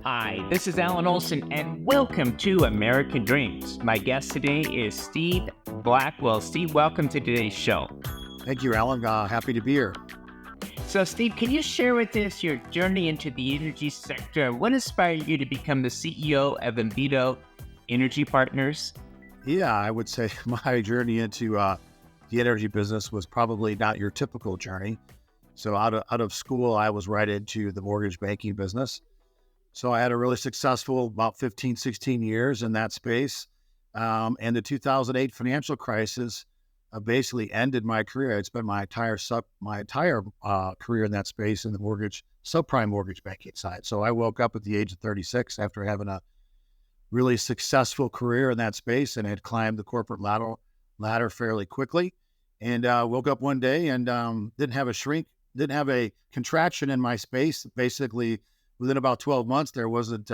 Hi, this is Alan Olsen, and welcome to American Dreams. My guest today is Steve Blackwell. Steve, welcome to today's show. Thank you, Alan. Happy to be here. So, Steve, can you share with us your journey into the energy sector? What inspired you to become the CEO of Invito Energy Partners? Yeah, I would say my journey into the energy business was probably not your typical journey. So out of school, I was right into the mortgage banking business. So I had a really successful about 15, 16 years in that space. And the 2008 financial crisis basically ended my career. I'd spent my entire career in that space in the subprime mortgage banking side. So I woke up at the age of 36 after having a really successful career in that space and had climbed the corporate ladder fairly quickly. And woke up one day and didn't have a contraction in my space. Basically, within about 12 months, there wasn't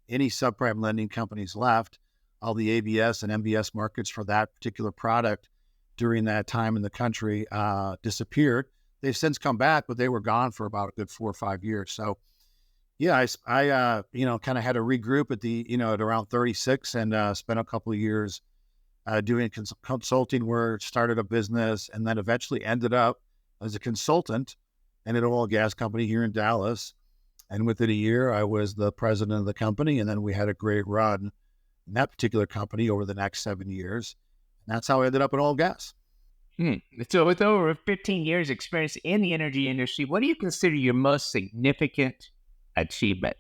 any subprime lending companies left. All the ABS and MBS markets for that particular product during that time in the country disappeared. They've since come back, but they were gone for about a good 4 or 5 years. So, yeah, I kind of had to regroup at around 36 and spent a couple of years doing consulting work, started a business, and then eventually ended up as a consultant in an oil and gas company here in Dallas. And within a year, I was the president of the company, and then we had a great run in that particular company over the next 7 years. And that's how I ended up in oil and gas. So with over 15 years experience in the energy industry, what do you consider your most significant achievement?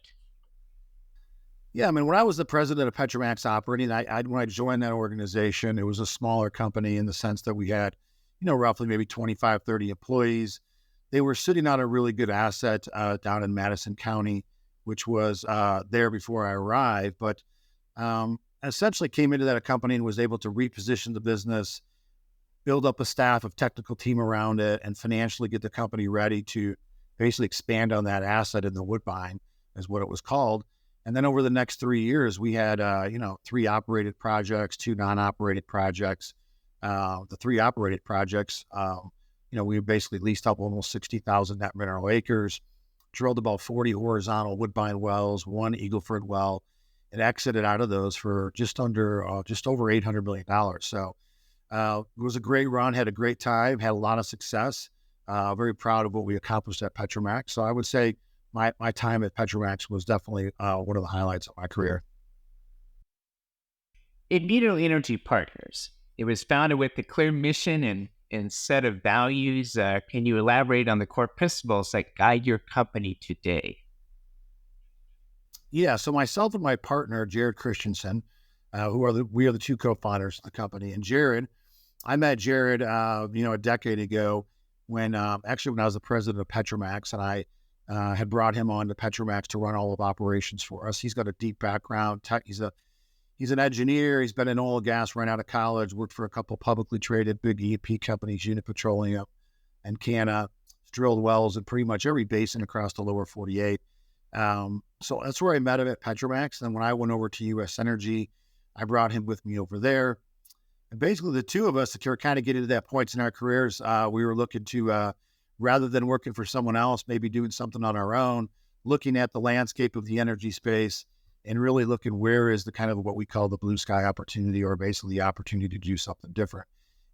Yeah, I mean, when I was the president of PetroMax Operating, when I joined that organization, it was a smaller company in the sense that we had, roughly maybe 25, 30 employees. They were sitting on a really good asset down in Madison County, which was there before I arrived, but essentially came into that company and was able to reposition the business, build up a staff of technical team around it, and financially get the company ready to basically expand on that asset in the Woodbine, is what it was called. And then over the next 3 years, we had, 3 operated projects, 2 non-operated projects. The 3 operated projects, we basically leased up almost 60,000 net mineral acres, drilled about 40 horizontal Woodbine wells, 1 Eagle Ford well, and exited out of those for just over $800 million. So it was a great run, had a great time, had a lot of success. Very proud of what we accomplished at PetroMax. So I would say my time at PetroMax was definitely one of the highlights of my career. Invito Energy Partners. It was founded with a clear mission and set of values. Can you elaborate on the core principles that guide your company today? Yeah, so myself and my partner, Jared Christensen, we are the 2 co-founders of the company. And I met Jared, a decade ago when I was the president of PetroMax, and I had brought him on to PetroMax to run all of operations for us. He's got a deep background. He's an engineer. He's been in oil and gas right out of college, worked for a couple publicly traded big E&P companies, Unit Petroleum and Canna, drilled wells in pretty much every basin across the lower 48. So that's where I met him at PetroMax. And when I went over to U.S. Energy, I brought him with me over there. And basically the 2 of us that were kind of getting to that point in our careers, we were looking to, rather than working for someone else, maybe doing something on our own, looking at the landscape of the energy space and really looking where is the kind of what we call the blue sky opportunity, or basically the opportunity to do something different.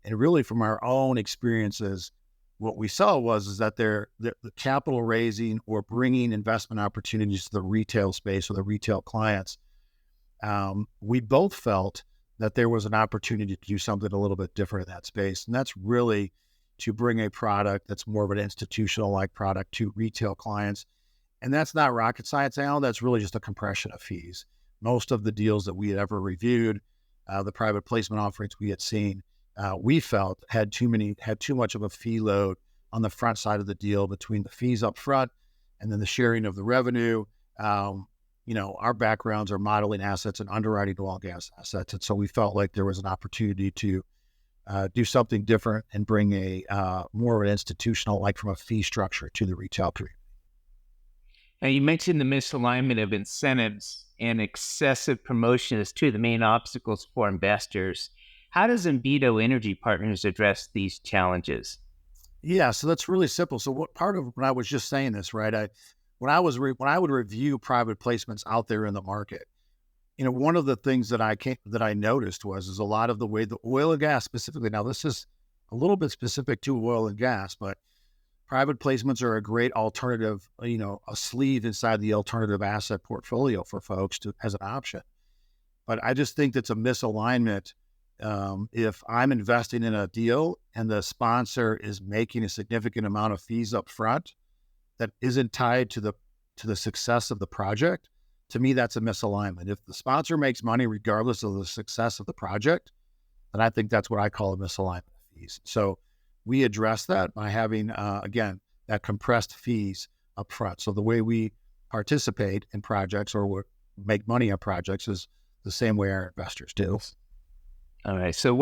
And really from our own experiences, what we saw was that the capital raising or bringing investment opportunities to the retail space or the retail clients, we both felt that there was an opportunity to do something a little bit different in that space. And that's really to bring a product that's more of an institutional-like product to retail clients. And that's not rocket science, Alan. That's really just a compression of fees. Most of the deals that we had ever reviewed, the private placement offerings we had seen, we felt had too much of a fee load on the front side of the deal between the fees up front and then the sharing of the revenue. Our backgrounds are modeling assets and underwriting oil and gas assets. And so we felt like there was an opportunity to do something different and bring a more of an institutional, like from a fee structure, to the retail community. Now, you mentioned the misalignment of incentives and excessive promotion as 2 of the main obstacles for investors. How does Invito Energy Partners address these challenges? Yeah, so that's really simple. So what part of when I was just saying this, right? when I would review private placements out there in the market, one of the things that I noticed is a lot of the way the oil and gas specifically. Now, this is a little bit specific to oil and gas, but private placements are a great alternative, a sleeve inside the alternative asset portfolio for folks as an option. But I just think that's a misalignment. If I'm investing in a deal and the sponsor is making a significant amount of fees up front that isn't tied to the success of the project, to me, that's a misalignment. If the sponsor makes money regardless of the success of the project, then I think that's what I call a misalignment of fees. So we address that by having, again, that compressed fees up front. So the way we participate in projects or make money on projects is the same way our investors do. All right. So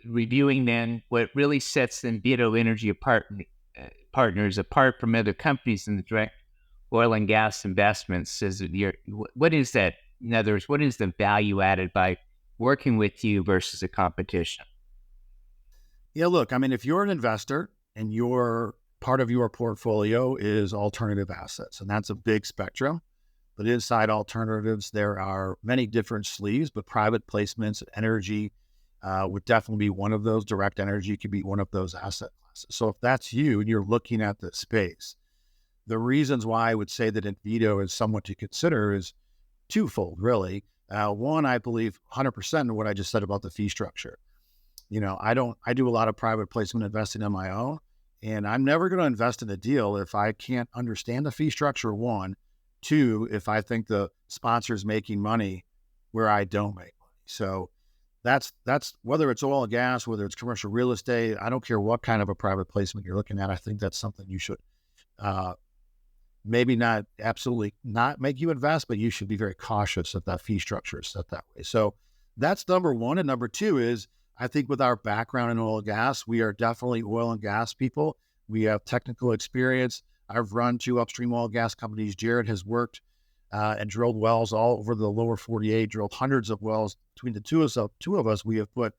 reviewing then, what really sets Invito Energy Partners apart from other companies in the direct oil and gas investments is what is that? In other words, what is the value added by working with you versus a competition? Yeah, look, I mean, if you're an investor and part of your portfolio is alternative assets, and that's a big spectrum, but inside alternatives, there are many different sleeves, but private placements, energy would definitely be one of those. Direct energy could be one of those asset classes. So if that's you and you're looking at the space, the reasons why I would say that Invito is someone to consider is twofold, really. One, I believe 100% in what I just said about the fee structure. I do a lot of private placement investing on my own, and I'm never going to invest in a deal if I can't understand the fee structure, one. Two, if I think the sponsor is making money where I don't make money. So that's whether it's oil and gas, whether it's commercial real estate, I don't care what kind of a private placement you're looking at. I think that's something you should maybe not absolutely not make you invest, but you should be very cautious if that fee structure is set that way. So that's number one. And number two is, I think with our background in oil and gas, we are definitely oil and gas people. We have technical experience. I've run 2 upstream oil and gas companies. Jared has worked and drilled wells all over the lower 48, drilled hundreds of wells. Between the two of us, we have put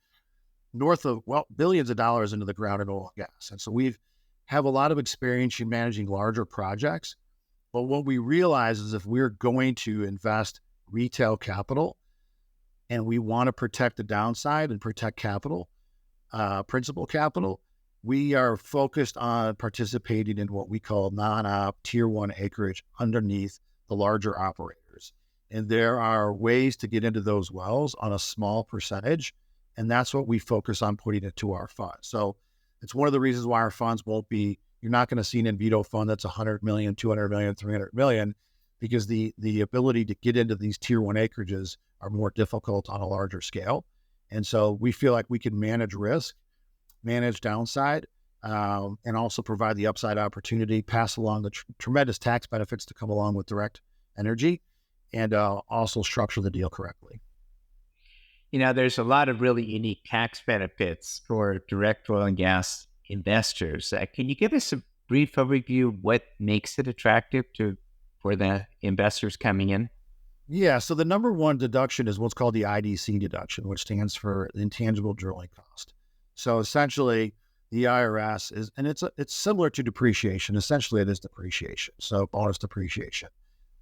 north of billions of dollars into the ground in oil and gas. And so we have a lot of experience in managing larger projects. But what we realize is if we're going to invest retail capital and we want to protect the downside and protect capital, principal capital, we are focused on participating in what we call non-op tier 1 acreage underneath the larger operators. And there are ways to get into those wells on a small percentage. And that's what we focus on putting into our fund. So it's one of the reasons why our funds you're not going to see an Invito fund that's 100 million, 200 million, 300 million, because the ability to get into these tier 1 acreages are more difficult on a larger scale. And so we feel like we can manage risk, manage downside, and also provide the upside opportunity, pass along the tremendous tax benefits to come along with direct energy, and also structure the deal correctly. There's a lot of really unique tax benefits for direct oil and gas investors. Can you give us a brief overview of what makes it attractive for the investors coming in? Yeah, so the number one deduction is what's called the IDC deduction, which stands for intangible drilling cost. So essentially, the IRS is, and it's similar to depreciation. Essentially, it is depreciation. So bonus depreciation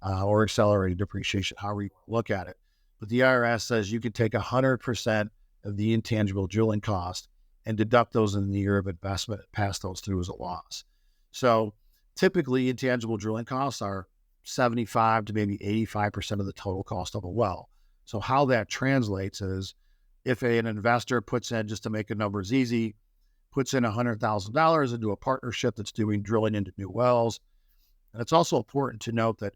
or accelerated depreciation, however you look at it. But the IRS says you can take 100% of the intangible drilling cost and deduct those in the year of investment and pass those through as a loss. So typically, intangible drilling costs are 75 to maybe 85% of the total cost of a well. So how that translates is if an investor puts in, just to make the numbers easy, puts in $100,000 into a partnership that's doing drilling into new wells. And it's also important to note that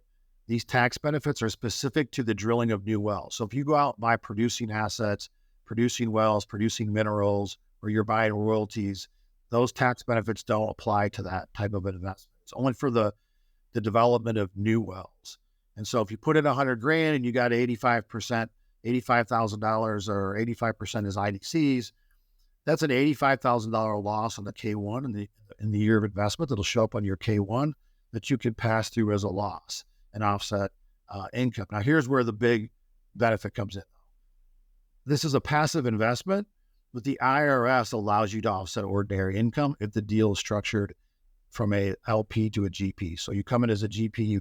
these tax benefits are specific to the drilling of new wells. So if you go out and buy producing assets, producing wells, producing minerals, or you're buying royalties, those tax benefits don't apply to that type of investment. It's only for the development of new wells. And so if you put in $100,000 and you got 85%, $85,000 or 85% is IDCs, that's an $85,000 loss on the K1 in the year of investment that'll show up on your K1 that you can pass through as a loss and offset income. Now, here's where the big benefit comes in. This is a passive investment, but the IRS allows you to offset ordinary income if the deal is structured from a LP to a GP. So you come in as a GP, you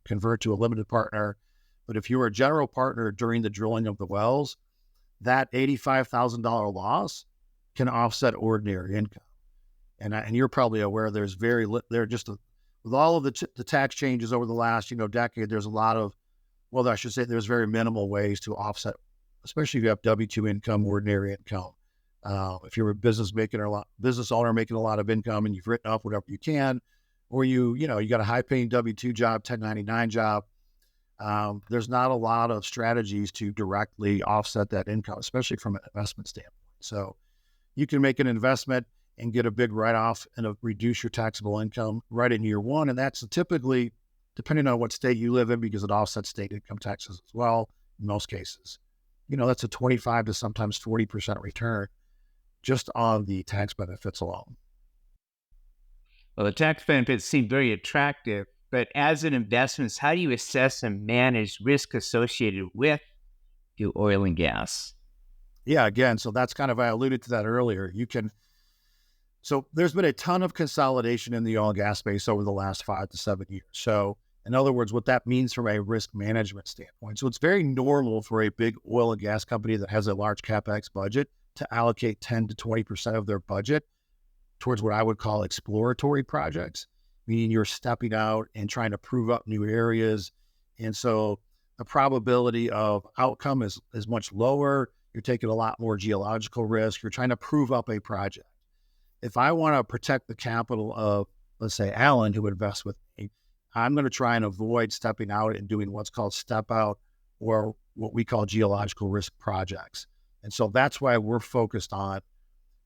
convert to a limited partner. But if you were a general partner during the drilling of the wells, that $85,000 loss can offset ordinary income. And you're probably aware there's with all of the tax changes over the last decade, there's a lot of, well, I should say there's very minimal ways to offset, especially if you have W-2 income, ordinary income. If you're a business owner making a lot of income and you've written off whatever you can, or you got a high paying W-2 job, 1099 job, there's not a lot of strategies to directly offset that income, especially from an investment standpoint. So you can make an investment and get a big write-off and reduce your taxable income right in year one. And that's typically, depending on what state you live in, because it offsets state income taxes as well, in most cases, that's a 25 to sometimes 40% return just on the tax benefits alone. Well, the tax benefits seem very attractive, but as an investment, how do you assess and manage risk associated with the oil and gas? Yeah, again, so that's I alluded to that earlier. So there's been a ton of consolidation in the oil and gas space over the last 5 to 7 years. So in other words, what that means from a risk management standpoint. So it's very normal for a big oil and gas company that has a large CapEx budget to allocate 10 to 20% of their budget towards what I would call exploratory projects, meaning you're stepping out and trying to prove up new areas. And so the probability of outcome is much lower. You're taking a lot more geological risk. You're trying to prove up a project. If I want to protect the capital of, let's say, Alan, who invests with me, I'm going to try and avoid stepping out and doing what's called step out, or what we call geological risk projects. And so that's why we're focused on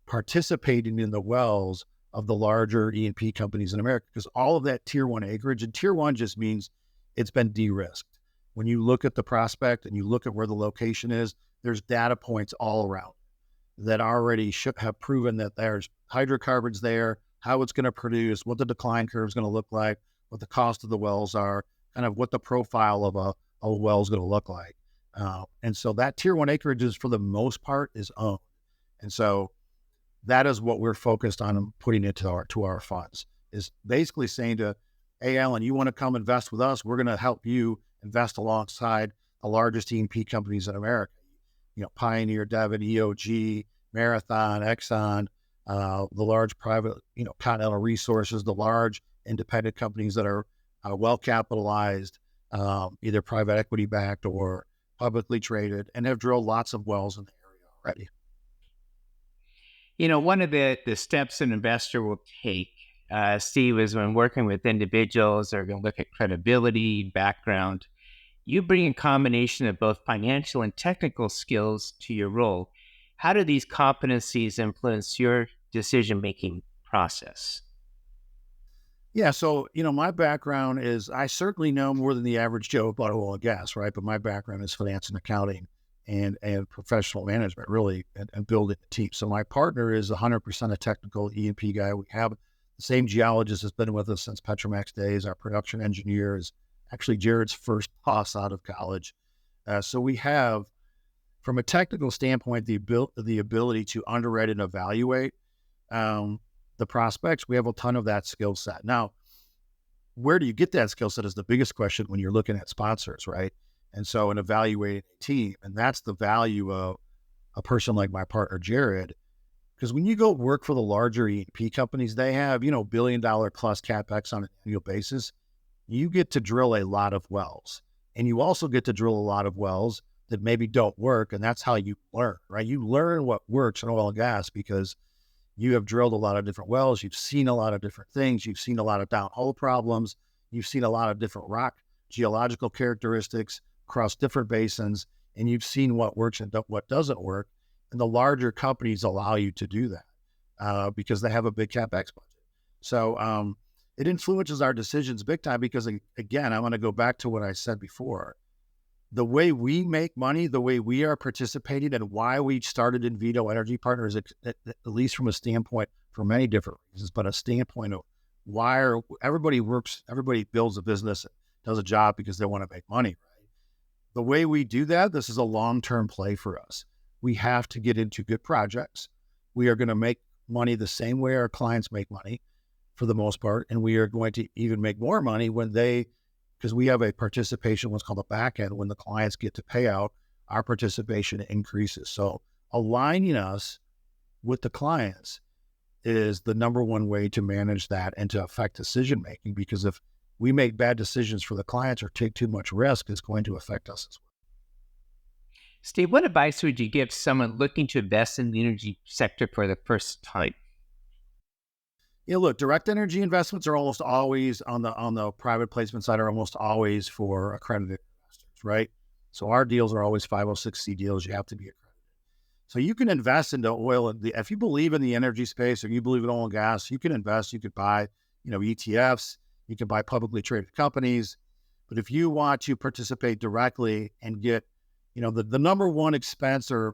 participating in the wells of the larger E&P companies in America, because all of that tier one acreage, and tier one just means it's been de-risked. When you look at the prospect and you look at where the location is, there's data points all around that already should have proven that there's hydrocarbons there, how it's going to produce, what the decline curve is going to look like, what the cost of the wells are, kind of what the profile of a well is going to look like. And so that tier one acreage is, for the most part, is owned. And so that is what we're focused on putting into our funds, is basically saying to, hey, Alan, you want to come invest with us? We're going to help you invest alongside the largest E&P companies in America. Pioneer, Devon, EOG, Marathon, Exxon, the large private, Continental Resources, the large independent companies that are well capitalized, either private equity backed or publicly traded, and have drilled lots of wells in the area already. One of the steps an investor will take, Steve, is when working with individuals, they're going to look at credibility, background. You bring a combination of both financial and technical skills to your role. How do these competencies influence your decision-making process? Yeah, so, my background is, I certainly know more than the average Joe about oil and gas, right? But my background is finance and accounting and professional management, really, and building a team. So my partner is 100% a technical E&P guy. We have the same geologist that's been with us since PetroMax days. Our production engineer is actually Jared's first boss out of college. So we have, from a technical standpoint, the ability to underwrite and evaluate the prospects. We have a ton of that skill set. Now, where do you get that skill set is the biggest question when you're looking at sponsors, right? And so in evaluating a team, and that's the value of a person like my partner, Jared, because when you go work for the larger E&P companies, they have, $1 billion plus CapEx on an annual basis. You get to drill a lot of wells, and you also get to drill a lot of wells that maybe don't work. And that's how you learn, right? You learn what works in oil and gas because you have drilled a lot of different wells. You've seen a lot of different things. You've seen a lot of downhole problems. You've seen a lot of different rock geological characteristics across different basins, and you've seen what works and what doesn't work. And the larger companies allow you to do that because they have a big CapEx budget. So it influences our decisions big time because, again, I want to go back to what I said before. The way we make money, the way we are participating, and why we started Invito Energy Partners, at least from a standpoint, for many different reasons, but a standpoint of why everybody builds a business, does a job because they want to make money, right? The way we do that, this is a long-term play for us. We have to get into good projects. We are going to make money the same way our clients make money. for the most part, and we are going to even make more money when because we have a participation, what's called a back end. When the clients get to pay out, our participation increases. So aligning us with the clients is the number one way to manage that and to affect decision making, because if we make bad decisions for the clients or take too much risk, it's going to affect us as well. Steve, what advice would you give someone looking to invest in the energy sector for the first time? Yeah, look, direct energy investments are almost always on the private placement side, are almost always for accredited investors, right? So our deals are always 506c deals. You have to be accredited. So you can invest into oil. If you believe in the energy space or you believe in oil and gas, you can invest. You could buy, ETFs. You can buy publicly traded companies. But if you want to participate directly and get, the number one expense or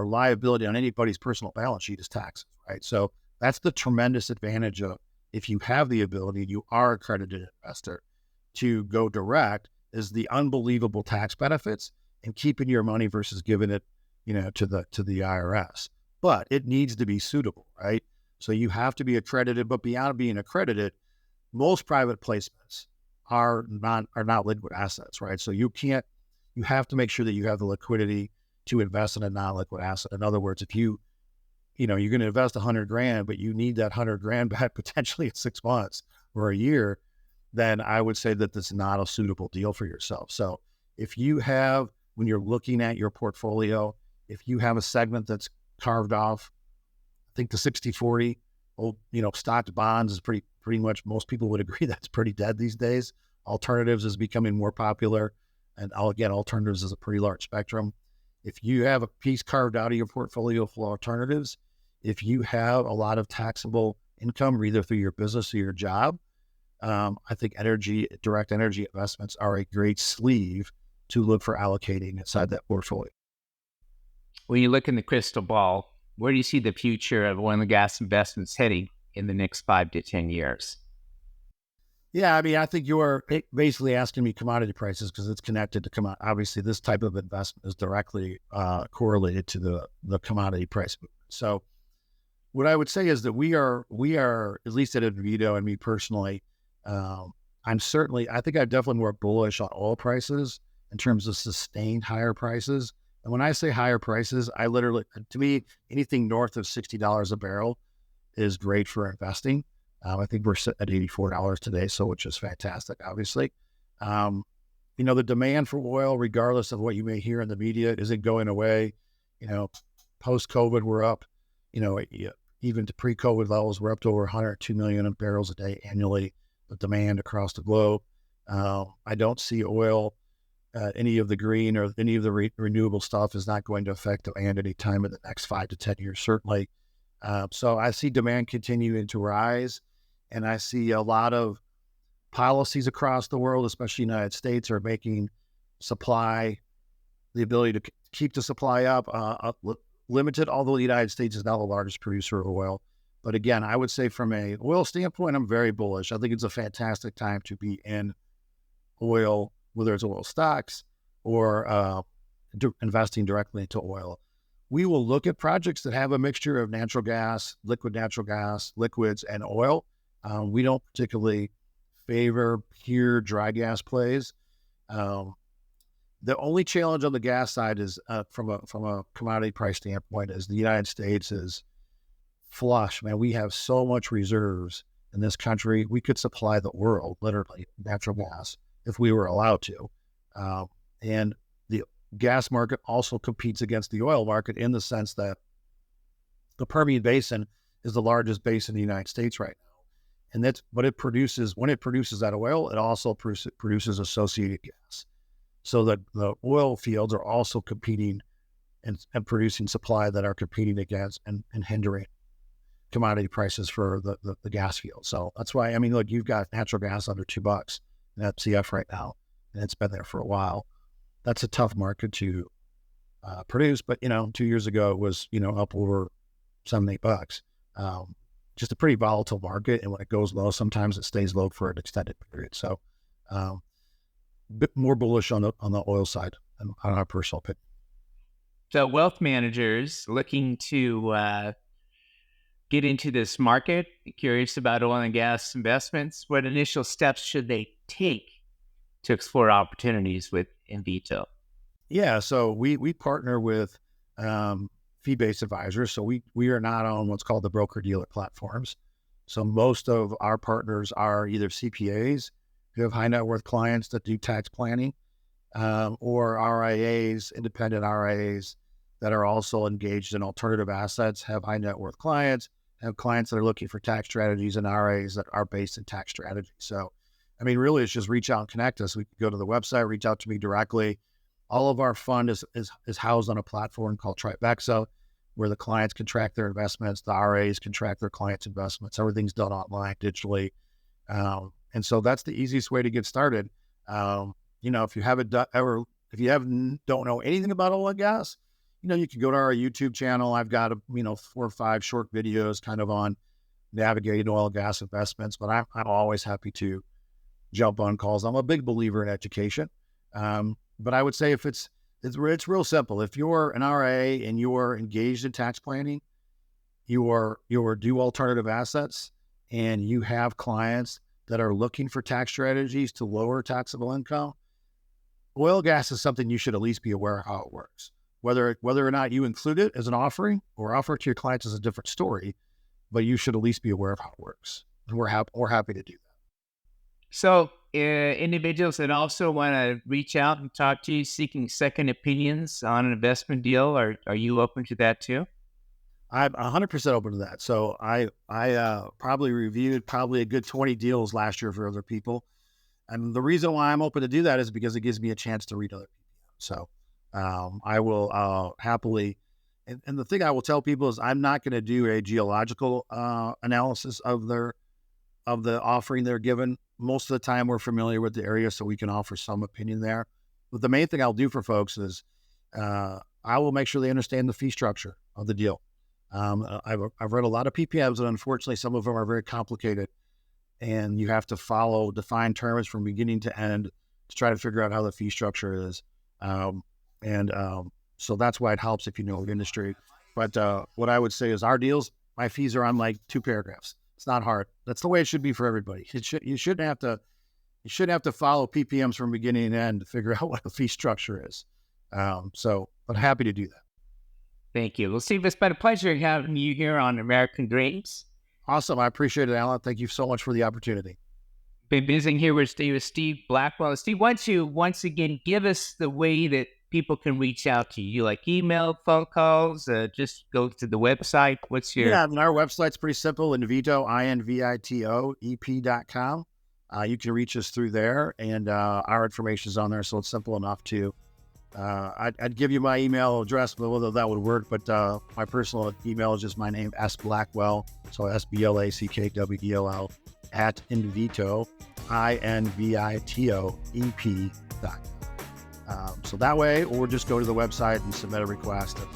liability on anybody's personal balance sheet is taxes, right? So that's the tremendous advantage of, if you have the ability, you are an accredited investor, to go direct, is the unbelievable tax benefits and keeping your money versus giving it, to the IRS. But it needs to be suitable, right? So you have to be accredited, but beyond being accredited, most private placements are not liquid assets, right? So you have to make sure that you have the liquidity to invest in a non-liquid asset. In other words, if you're going to invest $100,000, but you need that $100,000 back potentially in 6 months or a year, then I would say that that's not a suitable deal for yourself. So if you have, when you're looking at your portfolio, if you have a segment that's carved off, I think the 60-40, stock to bonds is pretty much, most people would agree that's pretty dead these days. Alternatives is becoming more popular. And again, alternatives is a pretty large spectrum. If you have a piece carved out of your portfolio for alternatives, if you have a lot of taxable income, either through your business or your job, I think direct energy investments are a great sleeve to look for allocating inside that portfolio. When you look in the crystal ball, where do you see the future of oil and gas investments heading in the next 5 to 10 years? Yeah, I mean, I think you're basically asking me commodity prices because it's connected to commodity. Obviously, this type of investment is directly correlated to the commodity price movement. So what I would say is that we are, at least at Invito and me personally, I think I'm definitely more bullish on oil prices in terms of sustained higher prices. And when I say higher prices, to me, anything north of $60 a barrel is great for investing. I think we're sitting at $84 today, which is fantastic, obviously. The demand for oil, regardless of what you may hear in the media, isn't going away. Post-COVID, we're up, even to pre-COVID levels, we're up to over 102 million barrels a day annually, the demand across the globe. I don't see oil, any of the green or any of the renewable stuff is not going to affect demand anytime in the next 5 to 10 years, certainly. So I see demand continuing to rise, and I see a lot of policies across the world, especially the United States, are making supply, the ability to keep the supply up, limited, although the United States is now the largest producer of oil. But again, I would say from an oil standpoint, I'm very bullish. I think it's a fantastic time to be in oil, whether it's oil stocks or investing directly into oil. We will look at projects that have a mixture of natural gas, liquids, and oil. We don't particularly favor pure dry gas plays. The only challenge on the gas side is from a commodity price standpoint is the United States is flush. Man, we have so much reserves in this country. We could supply the world, literally, natural gas if we were allowed to. And the gas market also competes against the oil market in the sense that the Permian Basin is the largest basin in the United States right now. And that's what it produces. When it produces that oil, it also produces associated gas. So that the oil fields are also competing and producing supply that are competing against and hindering commodity prices for the gas field. So that's why, look, you've got natural gas under $2 in FCF right now, and it's been there for a while. That's a tough market to produce, but 2 years ago it was up over $7-8. Just a pretty volatile market, and when it goes low, sometimes it stays low for an extended period. So, a bit more bullish on the oil side, on our personal opinion. So, wealth managers looking to get into this market, curious about oil and gas investments, what initial steps should they take to explore opportunities with Invito? Yeah, so we partner with fee-based advisors. So we are not on what's called the broker-dealer platforms. So most of our partners are either CPAs who have high net worth clients that do tax planning, or RIAs, independent RIAs that are also engaged in alternative assets, have high net worth clients, have clients that are looking for tax strategies, and RIAs that are based in tax strategy. So, I mean, really, it's just reach out and connect us. We can go to the website, reach out to me directly. All of our fund is housed on a platform called Tribexa, where the clients can track their investments, the RAs can track their clients' investments. Everything's done online, digitally. And so that's the easiest way to get started. If you haven't don't know anything about oil and gas, you can go to our YouTube channel. I've got 4 or 5 short videos kind of on navigating oil and gas investments, but I'm always happy to jump on calls. I'm a big believer in education. But I would say if it's real simple. If you're an RIA and you're engaged in tax planning, you do alternative assets, and you have clients that are looking for tax strategies to lower taxable income, oil and gas is something you should at least be aware of how it works. Whether or not you include it as an offering or offer it to your clients is a different story, but you should at least be aware of how it works. And we're happy to do that. So individuals that also want to reach out and talk to you seeking second opinions on an investment deal, are you open to that too? I'm 100% open to that. So I probably reviewed a good 20 deals last year for other people. And the reason why I'm open to do that is because it gives me a chance to read other people. So I will happily, and the thing I will tell people is I'm not going to do a geological analysis of the offering they're given. Most of the time we're familiar with the area, so we can offer some opinion there. But the main thing I'll do for folks is I will make sure they understand the fee structure of the deal. I've read a lot of PPMs, and unfortunately some of them are very complicated, and you have to follow defined terms from beginning to end to try to figure out how the fee structure is. So that's why it helps if you know the industry. But what I would say is our deals, my fees are on like 2 paragraphs. It's not hard. That's the way it should be for everybody. You shouldn't have to follow PPMs from beginning to end to figure out what the fee structure is. But happy to do that. Thank you. Well, Steve, it's been a pleasure having you here on American Dreams. Awesome. I appreciate it, Alan. Thank you so much for the opportunity. Been visiting here with Steve Blackwell. Steve, why don't you once again give us the way that people can reach out to you? You like email, phone calls, just go to the website? What's your... Yeah, and our website's pretty simple, Invito, Invito, EP.com. You can reach us through there, and our information is on there, so it's simple enough to... I'd give you my email address, but whether that would work. But my personal email is just my name, S Blackwell, so SBLACKWELL at Invito, INVITO EP.com. So that way, or just go to the website and submit a request. And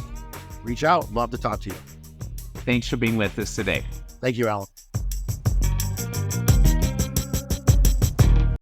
reach out. Love to talk to you. Thanks for being with us today. Thank you, Alan.